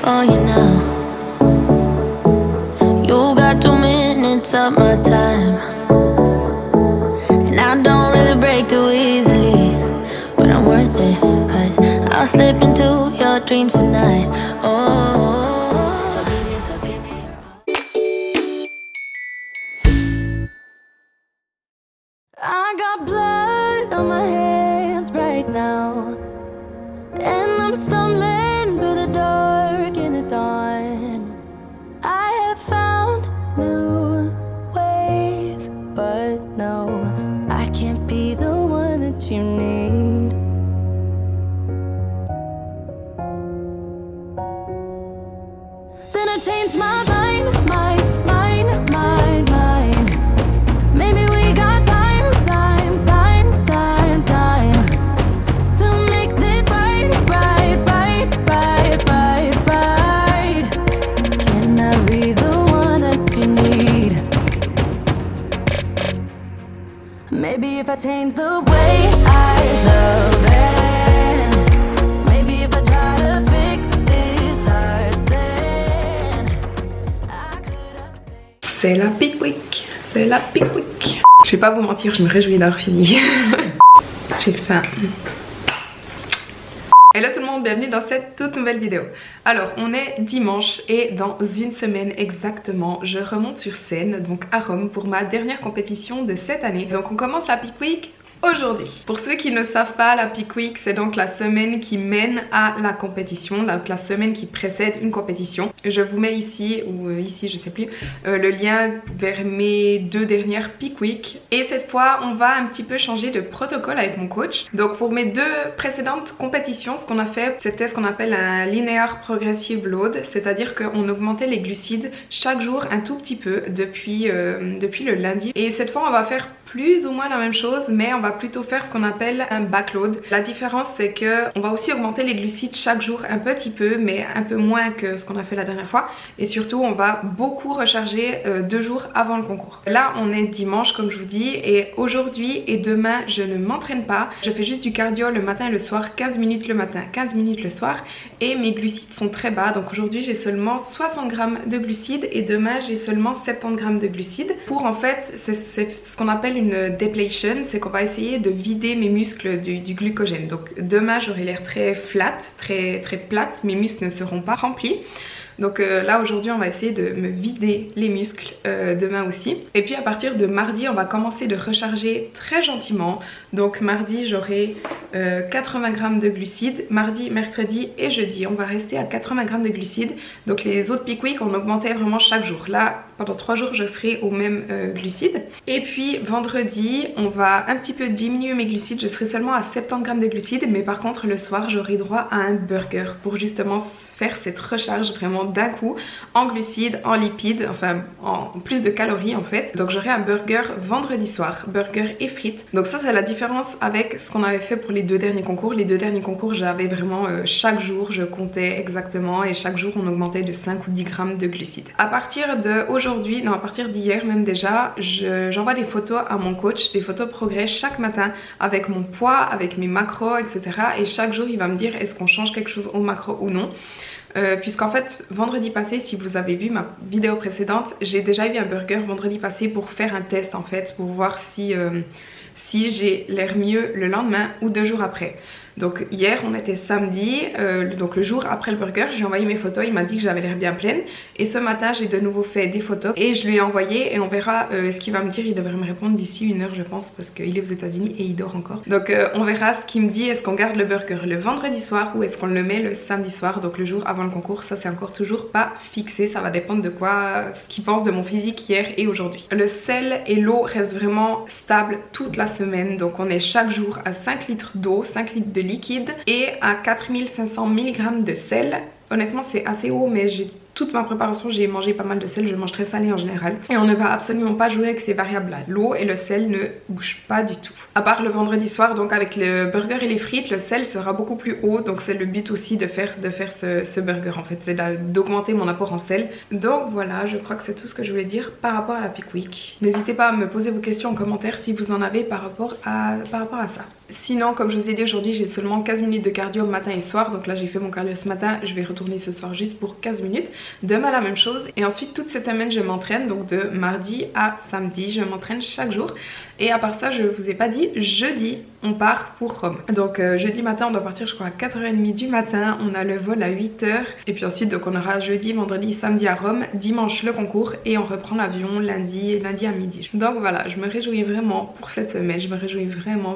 for you now. You got 2 minutes of my time, and I don't really break too easily, but I'm worth it, 'cause I'll slip into your dreams tonight. Oh, so give me I got blood on my hands right now, and I'm stumbling through the dark in the dawn. I have found new ways, but no, I can't be the one that you need. Then I changed my mind. Maybe we got time to make this right. Can I be the one that you need? Maybe if I change the way I love it, maybe if I try to fix this heart, then I could have stayed. C'est la Peak Week, c'est la Peak Week. Je vais pas vous mentir, je me réjouis d'avoir fini. J'ai faim. Hello tout le monde, bienvenue dans cette toute nouvelle vidéo. Alors on est dimanche et dans une semaine exactement je remonte sur scène, donc à Rome, pour ma dernière compétition de cette année. Donc on commence la Peak Week aujourd'hui. Pour ceux qui ne savent pas, la Peak Week c'est donc la semaine qui mène à la compétition, donc la semaine qui précède une compétition. Je vous mets ici, ou ici je sais plus, le lien vers mes 2 dernières Peak Week. Et cette fois on va un petit peu changer de protocole avec mon coach. Donc pour mes 2 précédentes compétitions, ce qu'on a fait c'était ce qu'on appelle un linear progressive load, c'est-à-dire qu'on augmentait les glucides chaque jour un tout petit peu depuis le lundi. Et cette fois on va faire plus ou moins la même chose, mais on va plutôt faire ce qu'on appelle un backload. La différence c'est que on va aussi augmenter les glucides chaque jour un petit peu, mais un peu moins que ce qu'on a fait la dernière fois. Et surtout on va beaucoup recharger 2 jours avant le concours. Là on est dimanche comme je vous dis, et aujourd'hui et demain je ne m'entraîne pas. Je fais juste du cardio le matin et le soir, 15 minutes le matin, 15 minutes le soir, et mes glucides sont très bas. Donc aujourd'hui j'ai seulement 60 grammes de glucides et demain j'ai seulement 70 grammes de glucides. Pour en fait, c'est ce qu'on appelle une depletion, c'est qu'on va essayer de vider mes muscles du glucogène. Donc demain j'aurai l'air très flat, très plate, mes muscles ne seront pas remplis. Donc là aujourd'hui on va essayer de me vider les muscles demain aussi. Et puis à partir de mardi on va commencer de recharger très gentiment. Donc mardi j'aurai 80 grammes de glucides. Mardi, mercredi et jeudi on va rester à 80 grammes de glucides. Donc les autres Peak Week on augmentait vraiment chaque jour. Là pendant 3 jours je serai au même glucides. Et puis vendredi on va un petit peu diminuer mes glucides. Je serai seulement à 70 grammes de glucides. Mais par contre le soir j'aurai droit à un burger pour justement faire cette recharge vraiment d'un coup en glucides, en lipides, enfin en plus de calories en fait. Donc j'aurai un burger vendredi soir, burger et frites. Donc ça c'est la différence avec ce qu'on avait fait pour les 2 derniers concours. Les 2 derniers concours j'avais vraiment chaque jour je comptais exactement, et chaque jour on augmentait de 5 ou 10 grammes de glucides. À partir d'aujourd'hui, non à partir d'hier même déjà, j'envoie des photos à mon coach, des photos progrès chaque matin avec mon poids, avec mes macros etc. Et chaque jour il va me dire est-ce qu'on change quelque chose au macro ou non. Puisqu'en fait vendredi passé, si vous avez vu ma vidéo précédente, j'ai déjà eu un burger vendredi passé pour faire un test en fait, pour voir si j'ai l'air mieux le lendemain ou 2 jours après. Donc hier on était samedi, donc le jour après le burger, j'ai envoyé mes photos, il m'a dit que j'avais l'air bien pleine. Et ce matin j'ai de nouveau fait des photos et je lui ai envoyé, et on verra ce qu'il va me dire. Il devrait me répondre d'ici 1 heure je pense, parce qu'il est aux États-Unis et il dort encore. Donc on verra ce qu'il me dit. Est-ce qu'on garde le burger le vendredi soir ou est-ce qu'on le met le samedi soir, donc le jour avant le concours. Ça c'est encore toujours pas fixé, ça va dépendre de quoi, ce qu'il pense de mon physique hier et aujourd'hui. Le sel et l'eau restent vraiment stables toute la semaine. Donc on est chaque jour à 5 litres d'eau, 5 litres de liquide et à 4500 mg de sel. Honnêtement c'est assez haut, mais toute ma préparation j'ai mangé pas mal de sel, je mange très salé en général. Et on ne va absolument pas jouer avec ces variables là. L'eau et le sel ne bougent pas du tout. À part le vendredi soir, donc avec le burger et les frites, le sel sera beaucoup plus haut. Donc c'est le but aussi de faire ce burger en fait, c'est d'augmenter mon apport en sel. Donc voilà, je crois que c'est tout ce que je voulais dire par rapport à la Peak Week. N'hésitez pas à me poser vos questions en commentaire si vous en avez par rapport à ça. Sinon, comme je vous ai dit, aujourd'hui j'ai seulement 15 minutes de cardio matin et soir. Donc là j'ai fait mon cardio ce matin, je vais retourner ce soir juste pour 15 minutes. Demain la même chose. Et ensuite toute cette semaine je m'entraîne. Donc de mardi à samedi, je m'entraîne chaque jour. Et à part ça, je vous ai pas dit, jeudi on part pour Rome. Donc jeudi matin on doit partir je crois à 4h30 du matin. On a le vol à 8h. Et puis ensuite donc on aura jeudi, vendredi, samedi à Rome. Dimanche le concours et on reprend l'avion lundi à midi. Donc voilà, je me réjouis vraiment pour cette semaine. Je me réjouis vraiment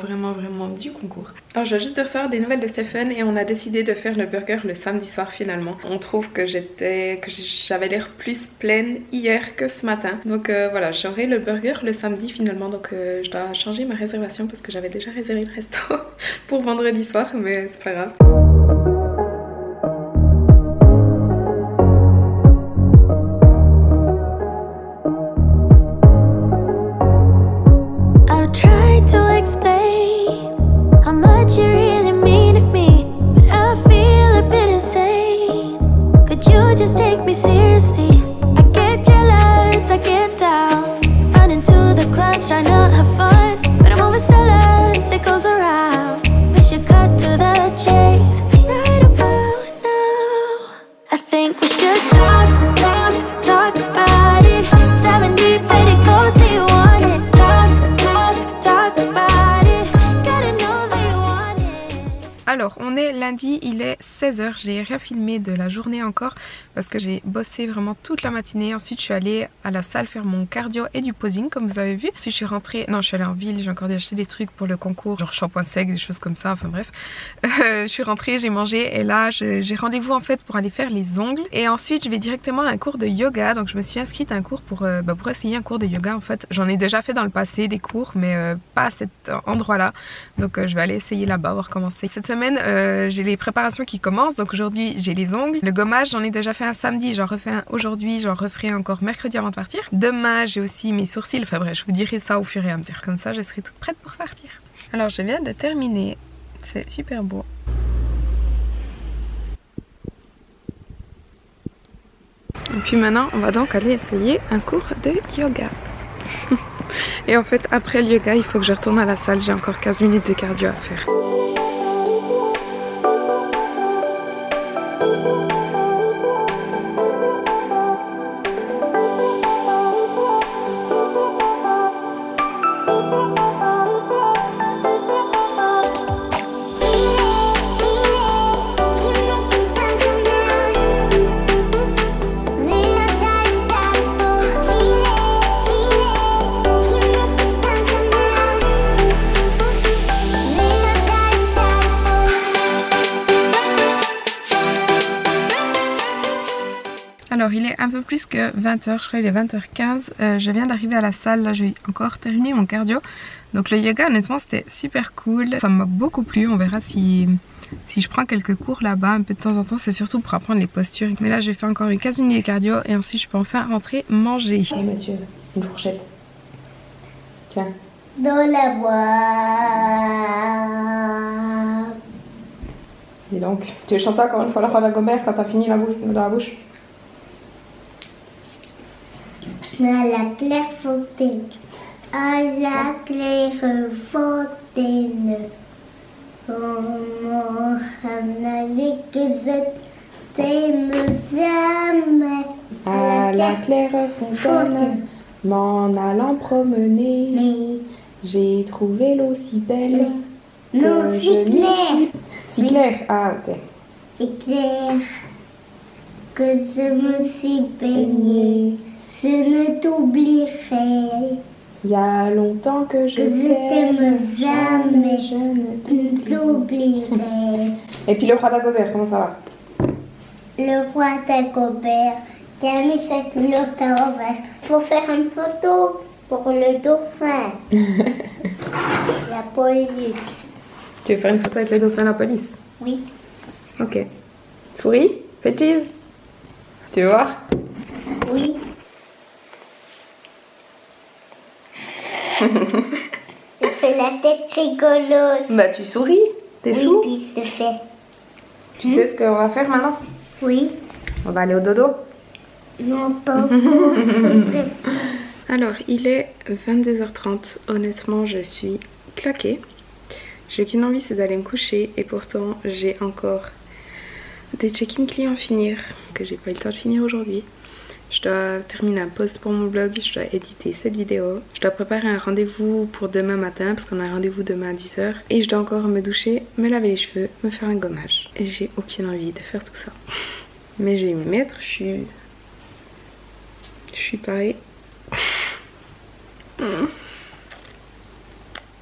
du concours. Alors je viens juste de recevoir des nouvelles de Stephen et on a décidé de faire le burger le samedi soir finalement. On trouve que j'avais l'air plus pleine hier que ce matin. Donc voilà, j'aurai le burger le samedi finalement. Donc je dois changer ma réservation parce que j'avais déjà réservé le resto pour vendredi soir, mais c'est pas grave. I've tried to explain how much you really mean to me, but I feel a bit insane. Could you just take me seriously? I get jealous, I get down, running to the clubs, trying to have fun, but I'm overzealous, it goes around. We should cut to the chase right about now. I think we should talk about it, diving deep, let it go, so you want it. Talk about it, gotta know that you want it. Alors on est lundi, il est 16h, j'ai rien filmé de la journée encore parce que j'ai bossé vraiment toute la matinée. Ensuite je suis allée à la salle faire mon cardio et du posing comme vous avez vu. Ensuite je suis rentrée, non je suis allée en ville, j'ai encore dû acheter des trucs pour le concours, genre shampoing sec, des choses comme ça, enfin bref. Je suis rentrée, j'ai mangé et là j'ai rendez-vous en fait pour aller faire les ongles. Et ensuite je vais directement à un cours de yoga, donc je me suis inscrite à un cours pour essayer un cours de yoga en fait. J'en ai déjà fait dans le passé des cours mais pas à cet endroit là. Donc je vais aller essayer là-bas, voir comment c'est. Cette semaine j'ai les préparations qui commencent, donc aujourd'hui j'ai les ongles. Le gommage j'en ai déjà fait un samedi, j'en refais un aujourd'hui, j'en referai encore mercredi avant de partir. Demain j'ai aussi mes sourcils, enfin bref je vous dirai ça au fur et à mesure, comme ça je serai toute prête pour partir. Alors je viens de terminer, c'est super beau. Et puis maintenant on va donc aller essayer un cours de yoga. Et en fait après le yoga il faut que je retourne à la salle, j'ai encore 15 minutes de cardio à faire. Alors il est un peu plus que 20h, je crois il est 20h15, je viens d'arriver à la salle, là je vais encore terminer mon cardio. Donc le yoga honnêtement c'était super cool, ça m'a beaucoup plu, on verra si je prends quelques cours là-bas un peu de temps en temps, c'est surtout pour apprendre les postures. Mais là je vais faire encore une 15 minutes de cardio et ensuite je peux enfin rentrer manger. Hey monsieur, une fourchette. Tiens. Dans la boîte. Dis donc, tu veux chanter encore une fois la Roi d'Agobert quand t'as fini dans la bouche? À la claire fontaine, à la claire fontaine, comment avec je t'aime jamais. À la claire fontaine, m'en allant promener, j'ai trouvé l'eau si belle que Non, si clair. Si clair, ah ok. Et clair, que je me suis baignée. Je ne t'oublierai. Il y a longtemps que je t'aime jamais. je ne T'oublierai. Et puis le Roi d'Agobert, comment ça va? Le roi d'Agobert qui a mis sa culotte à l'envers. Faut faire une photo pour le dauphin. La police. Tu veux faire une photo avec le dauphin et la police? Oui. Ok. Souris, fais cheese. Tu veux voir? Oui. Je fais la tête rigolote. Bah tu souris, t'es Oui, chou. puis c'est fait. Tu sais ce qu'on va faire maintenant? Oui. On va aller au dodo. Non, pas encore. Alors il est 22h30, honnêtement je suis claquée. J'ai qu'une envie, c'est d'aller me coucher et pourtant j'ai encore des check-in clients à finir que j'ai pas eu le temps de finir aujourd'hui. Je dois terminer un post pour mon blog, je dois éditer cette vidéo, je dois préparer un rendez-vous pour demain matin parce qu'on a un rendez-vous demain à 10 h et je dois encore me doucher, me laver les cheveux, me faire un gommage. Et j'ai aucune envie de faire tout ça. Mais je vais m'y mettre, je suis parée.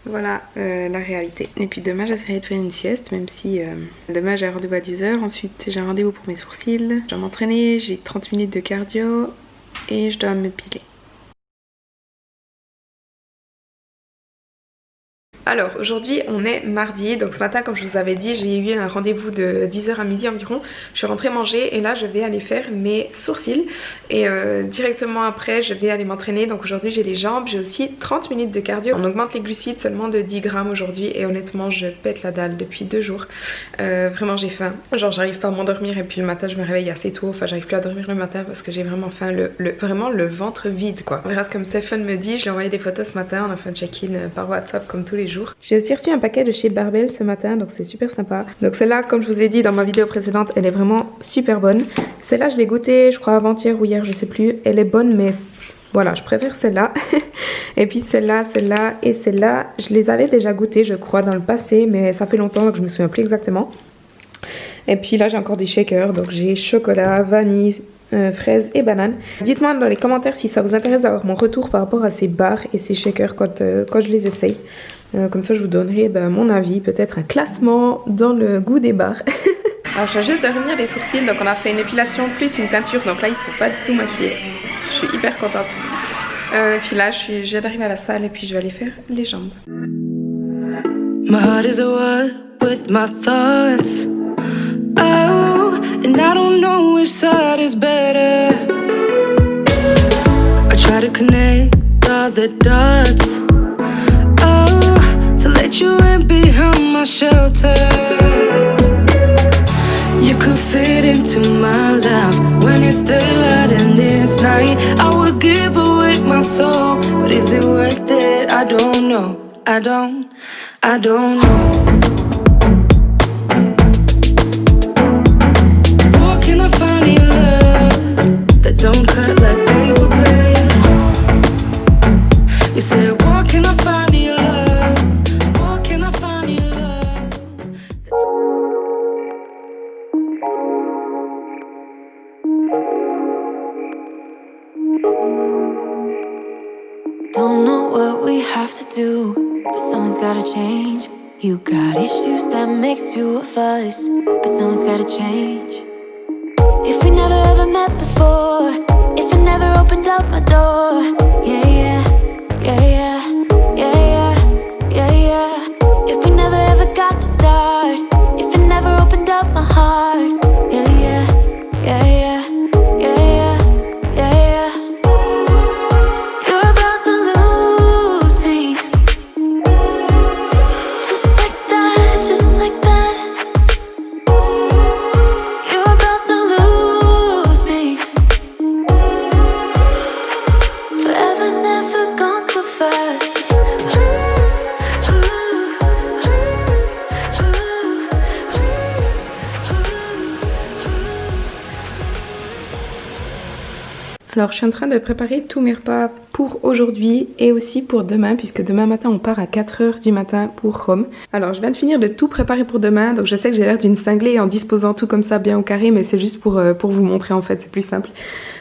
Voilà la réalité. Et puis demain j'essaierai de faire une sieste, même si demain j'ai un rendez-vous à 10 h. Ensuite j'ai un rendez-vous pour mes sourcils. Je dois m'entraîner, j'ai 30 minutes de cardio et je dois me piler. Alors aujourd'hui on est mardi, donc ce matin comme je vous avais dit j'ai eu un rendez-vous de 10 h à midi environ. Je suis rentrée manger et là je vais aller faire mes sourcils et directement après je vais aller m'entraîner. Donc aujourd'hui j'ai les jambes, j'ai aussi 30 minutes de cardio. On augmente les glucides seulement de 10 grammes aujourd'hui et honnêtement je pète la dalle depuis 2 jours. Vraiment j'ai faim, genre j'arrive pas à m'endormir et puis le matin je me réveille assez tôt. Enfin j'arrive plus à dormir le matin parce que j'ai vraiment faim, vraiment le ventre vide quoi. On verra comme Stéphane me dit, je lui ai envoyé des photos ce matin, on a fait un check-in par WhatsApp comme tous les jours. J'ai aussi reçu un paquet de chez Barbell ce matin, donc c'est super sympa. Donc celle-là, comme je vous ai dit dans ma vidéo précédente, elle est vraiment super bonne. Celle-là, je l'ai goûtée, je crois avant-hier ou hier, je sais plus. Elle est bonne, mais voilà, je préfère celle-là. Et puis celle-là, celle-là et celle-là, je les avais déjà goûtées, je crois, dans le passé, mais ça fait longtemps, donc je me souviens plus exactement. Et puis là, j'ai encore des shakers, donc j'ai chocolat, vanille, fraises et bananes. Dites-moi dans les commentaires si ça vous intéresse d'avoir mon retour par rapport à ces bars et ces shakers quand je les essaye. Comme ça je vous donnerai mon avis, peut-être un classement dans le goût des bars. Alors je viens juste de revenir des sourcils, donc on a fait une épilation plus une teinture, donc là ils sont pas du tout maquillés. Je suis hyper contente. Et puis là je viens d'arriver à la salle et puis je vais aller faire les jambes. My heart is a wall with my thoughts. Oh, and I don't know which side is better. I try to connect all the dots. To let you in behind my shelter. You could fit into my life when it's daylight and it's night. I would give away my soul, but is it worth it? I don't know. I don't know. Where can I find your love that don't cut like paper plane? You said, where can I find your love? Don't know what we have to do, but someone's gotta change. You got issues that makes you a fuss, but someone's gotta change. If we never ever met before, if I never opened up my door, yeah, yeah, yeah, yeah, yeah, yeah, yeah, yeah. If we never ever got to start, if I never opened up my heart, yeah, yeah, yeah, yeah, yeah, yeah, yeah, yeah. You're about to lose me, just like that, just like that. You're about to lose me. Forever's never gone so fast. Alors je suis en train de préparer tous mes repas pour aujourd'hui et aussi pour demain, puisque demain matin on part à 4 h du matin pour Rome. Alors je viens de finir de tout préparer pour demain, donc je sais que j'ai l'air d'une cinglée en disposant tout comme ça bien au carré, mais c'est juste pour vous montrer en fait, c'est plus simple.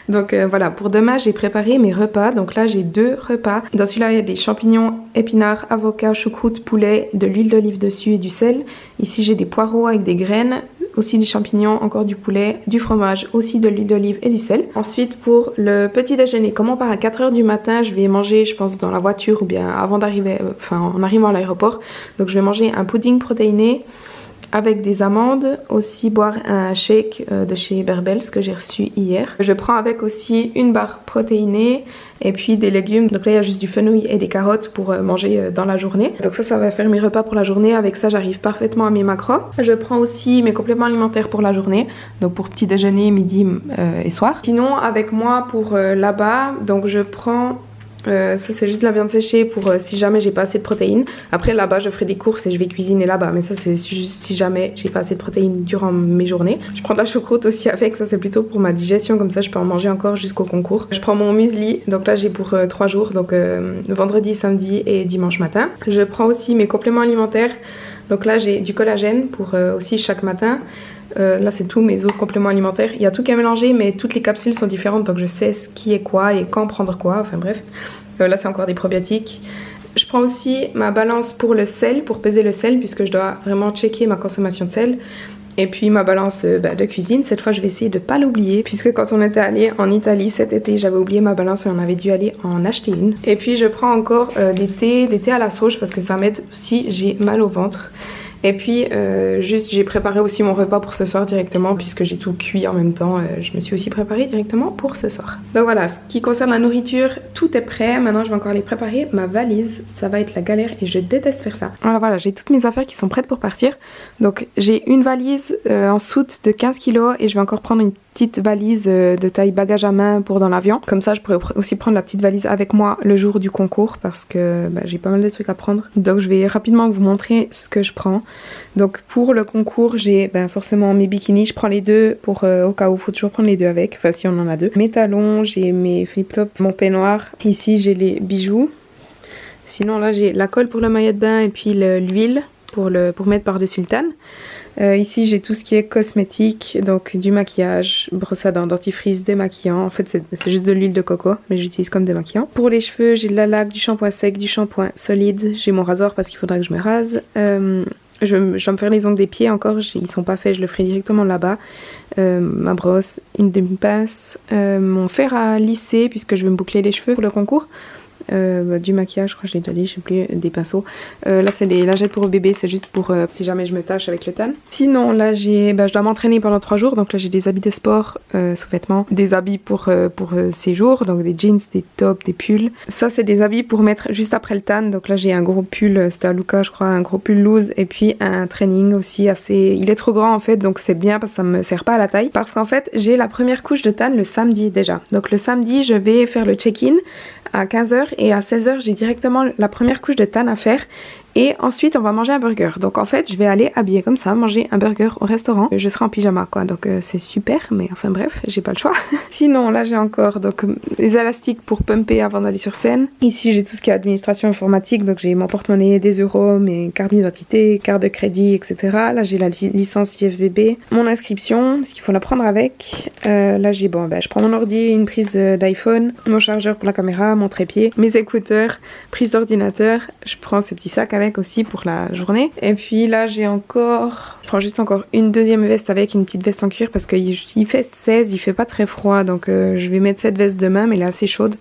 Donc voilà, pour demain j'ai préparé mes repas, donc là j'ai 2 repas. Dans celui-là il y a des champignons, épinards, avocats, choucroute, poulet, de l'huile d'olive dessus et du sel. Ici j'ai des poireaux avec des graines, aussi des champignons, encore du poulet, du fromage, aussi de l'huile d'olive et du sel. Ensuite pour le petit déjeuner, comme on part à 4 h du matin, je vais manger je pense dans la voiture ou bien avant d'arriver, en arrivant à l'aéroport. Donc je vais manger un pudding protéiné avec des amandes, aussi boire un shake de chez Barbell, ce que j'ai reçu hier. Je prends avec aussi une barre protéinée et puis des légumes. Donc là il y a juste du fenouil et des carottes pour manger dans la journée. Donc ça va faire mes repas pour la journée. Avec ça j'arrive parfaitement à mes macros. Je prends aussi mes compléments alimentaires pour la journée, donc pour petit déjeuner, midi et soir. Sinon avec moi pour là-bas, donc je prends Ça c'est juste la viande séchée pour si jamais j'ai pas assez de protéines. Après là-bas je ferai des courses et je vais cuisiner là-bas, mais ça c'est juste si jamais j'ai pas assez de protéines durant mes journées. Je prends de la choucroute aussi avec, ça c'est plutôt pour ma digestion, comme ça je peux en manger encore jusqu'au concours. Je prends mon muesli, donc là j'ai pour 3 jours, donc vendredi, samedi et dimanche matin. Je prends aussi mes compléments alimentaires, donc là j'ai du collagène pour aussi chaque matin. Là c'est tous mes autres compléments alimentaires, il y a tout qui est mélangé mais toutes les capsules sont différentes, donc je sais ce qui est quoi et quand prendre quoi, enfin bref. Là c'est encore des probiotiques. Je prends aussi ma balance pour le sel, pour peser le sel, puisque je dois vraiment checker ma consommation de sel. Et puis ma balance de cuisine, cette fois je vais essayer de pas l'oublier, puisque quand on était allé en Italie cet été j'avais oublié ma balance et on avait dû aller en acheter une. Et puis je prends encore des thés à la sauge parce que ça m'aide si j'ai mal au ventre. Et puis juste j'ai préparé aussi mon repas pour ce soir directement, puisque j'ai tout cuit en même temps, je me suis aussi préparée directement pour ce soir. Donc voilà, ce qui concerne la nourriture, tout est prêt, maintenant je vais encore aller préparer ma valise, ça va être la galère et je déteste faire ça. Alors voilà, j'ai toutes mes affaires qui sont prêtes pour partir, donc j'ai une valise en soute de 15 kg et je vais encore prendre une petite valise de taille bagage à main pour dans l'avion. Comme ça je pourrais aussi prendre la petite valise avec moi le jour du concours parce que j'ai pas mal de trucs à prendre. Donc je vais rapidement vous montrer ce que je prends. Donc pour le concours j'ai forcément mes bikinis, je prends les deux pour au cas où, faut toujours prendre les deux avec, enfin si on en a deux. Mes talons, j'ai mes flip-flops, mon peignoir, ici j'ai les bijoux. Sinon là j'ai la colle pour le maillot de bain et puis l'huile pour mettre par-dessus le tan. Ici j'ai tout ce qui est cosmétique, donc du maquillage, brosse à dents, dentifrice, démaquillant. En fait c'est juste de l'huile de coco mais j'utilise comme démaquillant. Pour les cheveux j'ai de la laque, du shampoing sec, du shampoing solide. J'ai mon rasoir parce qu'il faudra que je me rase. Je vais me faire les ongles des pieds encore, ils sont pas faits, je le ferai directement là-bas. Ma brosse, une demi-pince, mon fer à lisser puisque je vais me boucler les cheveux pour le concours. Du maquillage, je crois que je l'ai déjà dit, je sais plus, des pinceaux. Là c'est des lingettes pour bébé, c'est juste pour si jamais je me tâche avec le tan. Sinon là je dois m'entraîner pendant 3 jours, donc là j'ai des habits de sport, sous-vêtements, des habits pour ces jours, donc des jeans, des tops, des pulls. Ça c'est des habits pour mettre juste après le tan, donc là j'ai un gros pull, c'était à Luca je crois, un gros pull loose et puis un training aussi assez, il est trop grand en fait, donc c'est bien parce que ça me sert pas à la taille, parce qu'en fait j'ai la première couche de tan le samedi déjà. Donc le samedi je vais faire le check-in à 15 h et à 16 h j'ai directement la première couche de tan à faire et ensuite on va manger un burger. Donc en fait je vais aller habiller comme ça, manger un burger au restaurant. Je serai en pyjama quoi, donc c'est super, mais enfin bref, j'ai pas le choix. Sinon là j'ai encore donc les élastiques pour pumper avant d'aller sur scène. Ici j'ai tout ce qui est administration informatique, donc j'ai mon porte-monnaie, des euros, mes cartes d'identité, carte de crédit, etc. Là j'ai la licence IFBB, mon inscription, parce qu'il faut la prendre avec. Là j'ai je prends mon ordi, une prise d'iPhone, mon chargeur pour la caméra, mon trépied, mes écouteurs, prise d'ordinateur. Je prends ce petit sac avec aussi pour la journée. Et puis là j'ai encore, je prends juste encore une deuxième veste avec une petite veste en cuir parce qu'il fait 16, il fait pas très froid, donc je vais mettre cette veste demain mais elle est assez chaude.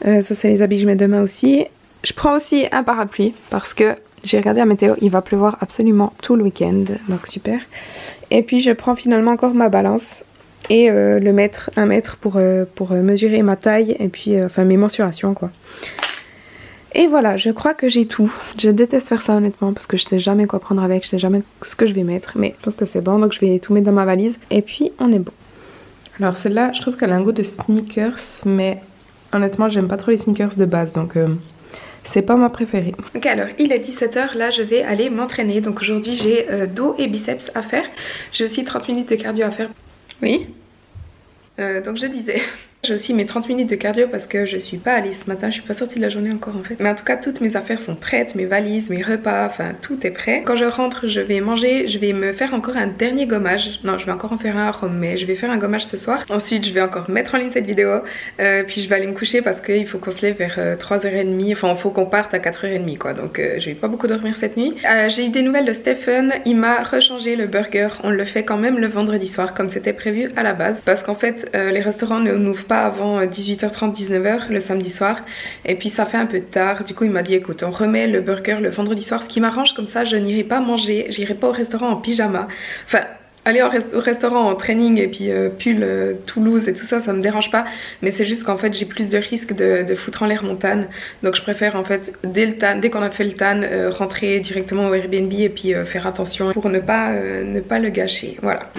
Ça c'est les habits que je mets demain aussi. Je prends aussi un parapluie parce que j'ai regardé la météo, il va pleuvoir absolument tout le week-end, donc super. Et puis je prends finalement encore ma balance et un mètre pour mesurer ma taille et puis enfin mes mensurations quoi. Et voilà, je crois que j'ai tout. Je déteste faire ça honnêtement parce que je sais jamais quoi prendre avec, je sais jamais ce que je vais mettre, mais je pense que c'est bon, donc je vais tout mettre dans ma valise et puis on est bon. Alors celle-là, je trouve qu'elle a un goût de sneakers, mais honnêtement j'aime pas trop les sneakers de base, donc c'est pas ma préférée. Ok, alors il est 17 h, là je vais aller m'entraîner, donc aujourd'hui j'ai dos et biceps à faire. J'ai aussi 30 minutes de cardio à faire. Oui. Donc je disais, j'ai aussi mes 30 minutes de cardio parce que je suis pas allée ce matin, je suis pas sortie de la journée encore en fait. Mais en tout cas toutes mes affaires sont prêtes, mes valises, mes repas, enfin tout est prêt. Quand je rentre je vais manger, je vais me faire encore un dernier gommage. Non, je vais encore en faire un à Rome, mais je vais faire un gommage ce soir. Ensuite je vais encore mettre en ligne cette vidéo, puis je vais aller me coucher parce qu'il faut qu'on se lève vers 3h30, enfin il faut qu'on parte à 4h30 quoi. Donc je vais pas beaucoup dormir cette nuit. J'ai eu des nouvelles de Stephen, il m'a rechangé le burger, on le fait quand même le vendredi soir comme c'était prévu à la base. Parce qu'en fait les restaurants ne n'ouvrent pas avant 18h30, 19h le samedi soir et puis ça fait un peu tard, du coup il m'a dit écoute on remet le burger le vendredi soir, ce qui m'arrange, comme ça je n'irai pas manger, j'irai pas au restaurant en pyjama, enfin aller au restaurant en training et puis pull Toulouse et tout ça, ça me dérange pas, mais c'est juste qu'en fait j'ai plus de risque de foutre en l'air mon tan, donc je préfère en fait dès qu'on a fait le tan rentrer directement au Airbnb et puis faire attention pour ne pas le gâcher, voilà.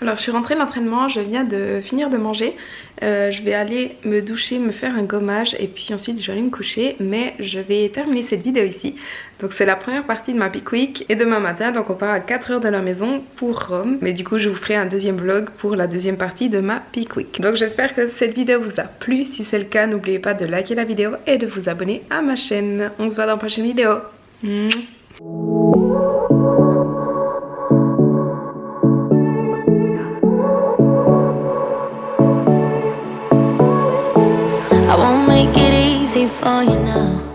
Alors je suis rentrée de l'entraînement, je viens de finir de manger. Je vais aller me doucher, me faire un gommage et puis ensuite je vais aller me coucher. Mais je vais terminer cette vidéo ici. Donc c'est la première partie de ma Peak Week et demain matin, donc on part à 4 h de la maison pour Rome. Mais du coup je vous ferai un deuxième vlog pour la deuxième partie de ma Peak Week. Donc j'espère que cette vidéo vous a plu. Si c'est le cas, n'oubliez pas de liker la vidéo et de vous abonner à ma chaîne. On se voit dans la prochaine vidéo. I won't make it easy for you now.